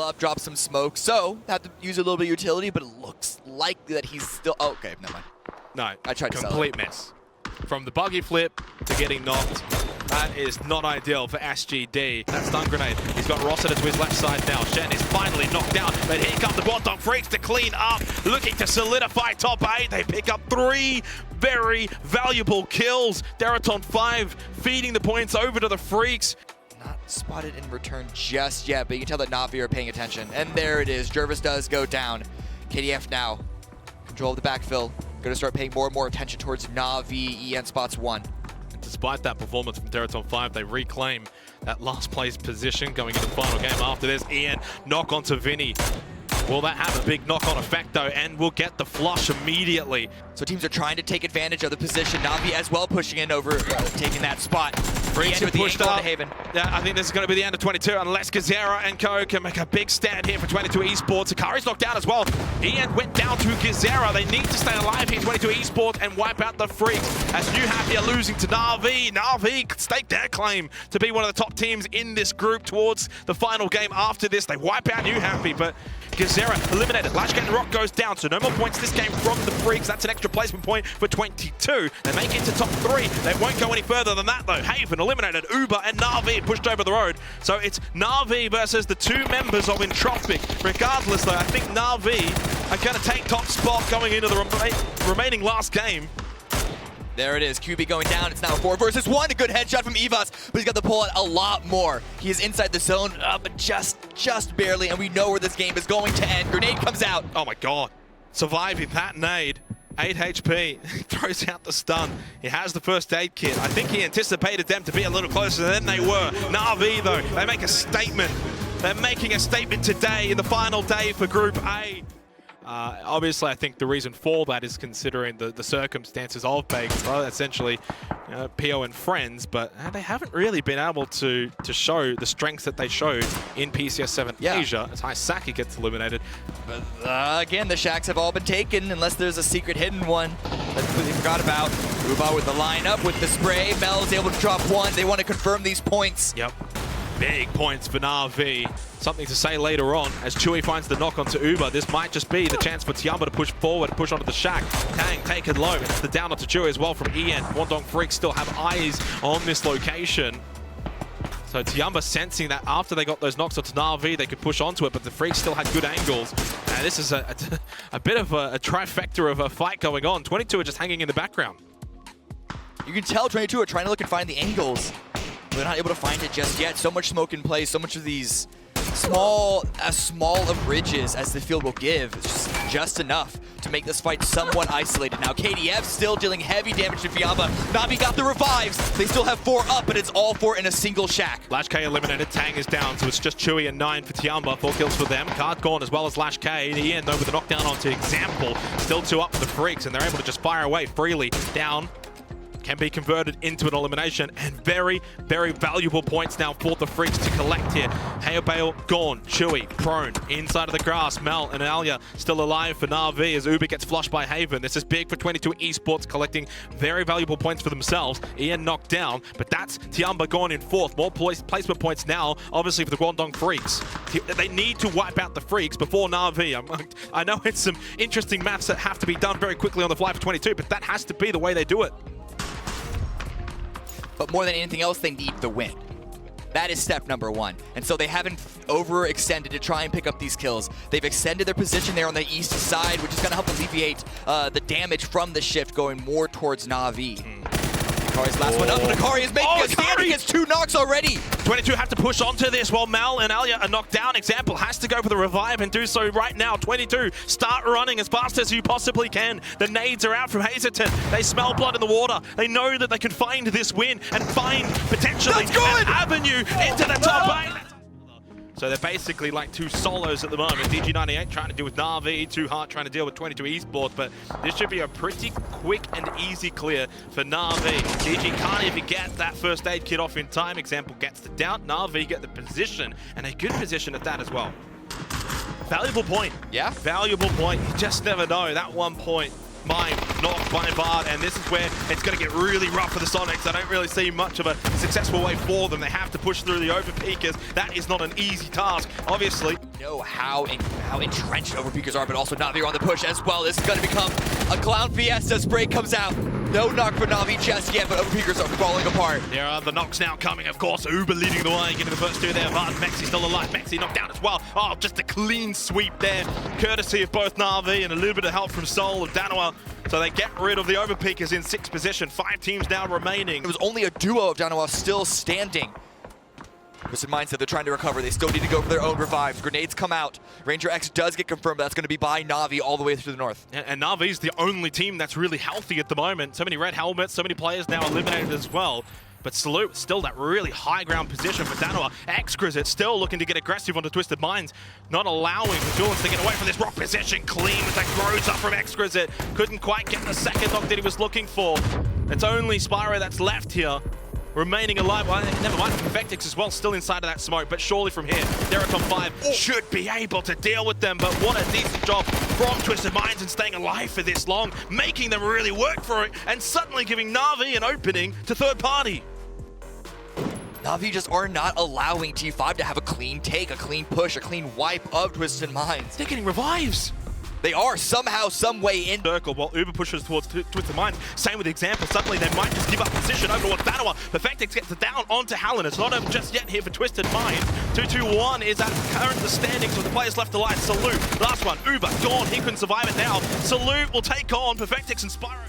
up, drop some smoke. So, have to use a little bit of utility, but it looks like that he's still... Oh, okay, never mind. No, I tried to sell complete mess. From the buggy flip to getting knocked. That is not ideal for SGD. That stun grenade. He's got Rossiter to his left side now. Shen is finally knocked down, but here come the Guangdong Freaks to clean up, looking to solidify top 8. They pick up 3 very valuable kills. Deraton 5 feeding the points over to the Freaks. Not spotted in return just yet, but you can tell that Navi are paying attention. And there it is. Jervis does go down. KDF now. Control of the backfill. Going to start paying more and more attention towards Navi, EN spots 1. Despite that performance from Deraton 5, they reclaim that last place position going into the final game. After this, Ian knock onto Vinny. Will that have a big knock-on effect though, and we'll get the flush immediately. So teams are trying to take advantage of the position. Navi as well pushing in over, taking that spot. Freaks have pushed up. Haven. Yeah, I think this is going to be the end of 22 unless Gazera and Co can make a big stand here for 22 Esports. Akari's knocked down as well. Ian went down to Gazera. They need to stay alive here, 22 Esports, and wipe out the Freaks. As New Happy are losing to Navi. Navi could stake their claim to be one of the top teams in this group towards the final game. After this, they wipe out New Happy, but Gazera eliminated. Lashgate and Rock goes down, so no more points this game from the Freaks. That's an extra placement point for 22. They make it to top 3. They won't go any further than that though. Haven eliminated, Uber and Navi pushed over the road. So it's Navi versus the 2 members of Entropic. Regardless though, I think Navi are going to take top spot going into the remaining last game. There it is, QB going down. It's now 4 versus 1. A good headshot from Evas, but he's got to pull out a lot more. He is inside the zone, but just barely, and we know where this game is going to end. Grenade comes out. Oh my god. Surviving that nade. 8 HP, throws out the stun. He has the first aid kit. I think he anticipated them to be a little closer than they were. Navi though, they make a statement. They're making a statement today in the final day for Group A. Obviously, I think the reason for that is considering the circumstances of Vegas, well, essentially PO and friends, but they haven't really been able to show the strengths that they showed in PCS 7 Asia as Hisaki gets eliminated. But again, the Shacks have all been taken unless there's a secret hidden one that completely forgot about. UBAH with the lineup, with the spray. Mel is able to drop 1. They want to confirm these points. Yep. Big points for Navi. Something to say later on as Chewy finds the knock onto Uber. This might just be the chance for Tiamba to push forward, push onto the Shack. Tang taken low. It's the down onto Chewy as well from Ian. Guangdong Freaks still have eyes on this location. So Tiamba sensing that after they got those knocks onto Navi, they could push onto it, but the Freaks still had good angles. And this is a bit of a trifecta of a fight going on. 22 are just hanging in the background. You can tell 22 are trying to look and find the angles. They're not able to find it just yet. So much smoke in play, so much of these small of ridges as the field will give. It's just enough to make this fight somewhat isolated. Now KDF still dealing heavy damage to Fiamba. Navi got the revives. They still have 4 up, but it's all 4 in a single Shack. Lash K eliminated, Tang is down, so it's just Chewy and 9 for Tiamba. 4 kills for them. Card gone as well as Lash K. Ian though with the knockdown onto Example. Still 2 up for the Freaks, and they're able to just fire away freely. Down. Can be converted into an elimination, and very, very valuable points now for the Freaks to collect here. Hail gone, Chewy prone, inside of the grass. Mel and ALYA still alive for Navi as Uber gets flushed by Haven. This is big for 22 Esports, collecting very valuable points for themselves. Ian knocked down, but that's Tiamba gone in 4th. More placement points now, obviously, for the Guangdong Freaks. They need to wipe out the Freaks before Navi. I know it's some interesting maths that have to be done very quickly on the fly for 22, but that has to be the way they do it. But more than anything else, they need the win. That is step number 1. And so they haven't overextended to try and pick up these kills. They've extended their position there on the east side, which is going to help alleviate the damage from the shift going more towards Navi. Akari's last one up, and Akari is making a stand. He gets 2 knocks already. 22 have to push onto this while Mal and ALYA are knocked down. Example has to go for the revive and do so right now. 22, start running as fast as you possibly can. The nades are out from Hazerton. They smell blood in the water. They know that they can find this win and find potentially an avenue into the top 8. So they're basically like 2 solos at the moment. DG98 trying to deal with Navi, 2 Heart trying to deal with 22 Esports, but this should be a pretty quick and easy clear for Navi. DG can't even get that first aid kit off in time. Example gets the down. Navi get the position, and a good position at that as well. Valuable point. Yeah. Valuable point. You just never know. That 1 point. Mine knocked by Bard, and this is where it's going to get really rough for the Sonics. I don't really see much of a successful way for them. They have to push through the over peakers. That is not an easy task, obviously. know how entrenched Overpeakers are, but also Navi are on the push as well. This is going to become a clown fiesta. Spray comes out. No knock for Navi just yet, but Overpeakers are falling apart. There are the knocks now coming, of course. Uber leading the way, getting the first two there. But Mexi still alive. Mexi knocked down as well. Oh, just a clean sweep there, courtesy of both Navi and a little bit of help from Soul of Danoa. So they get rid of the Overpeakers in 6th position. 5 teams now remaining. It was only a duo of Danoa still standing. Twisted Minds that they're trying to recover. They still need to go for their own revives. Grenades come out. Ranger X does get confirmed, but that's going to be by Navi all the way through the north. And Navi's the only team that's really healthy at the moment. So many red helmets, so many players now eliminated as well. But Salute, still that really high ground position for Danoa. Exquisite still looking to get aggressive onto Twisted Minds, not allowing the Julans to get away from this rock position. Clean as that grows up from Exquisite. Couldn't quite get the second knock that he was looking for. It's only Spyro that's left here, remaining alive. Well, never mind, Infectix as well, still inside of that smoke, but surely from here, Deraton 5 should be able to deal with them, but what a decent job from Twisted Minds in staying alive for this long, making them really work for it, and suddenly giving Navi an opening to third party. Navi just are not allowing T5 to have a clean take, a clean push, a clean wipe of Twisted Minds. They're getting revives. They are somehow, some way in. Circle while Uber pushes towards Twisted Minds. Same with Example. Suddenly they might just give up position over towards Danoa. Perfectix gets it down onto Hallen. It's not over just yet here for Twisted Minds. 2-2-1 is at current the standings with the players left alive. Salute. Last one. Uber gone. He couldn't survive it now. Salute will take on Perfectix and Spyro.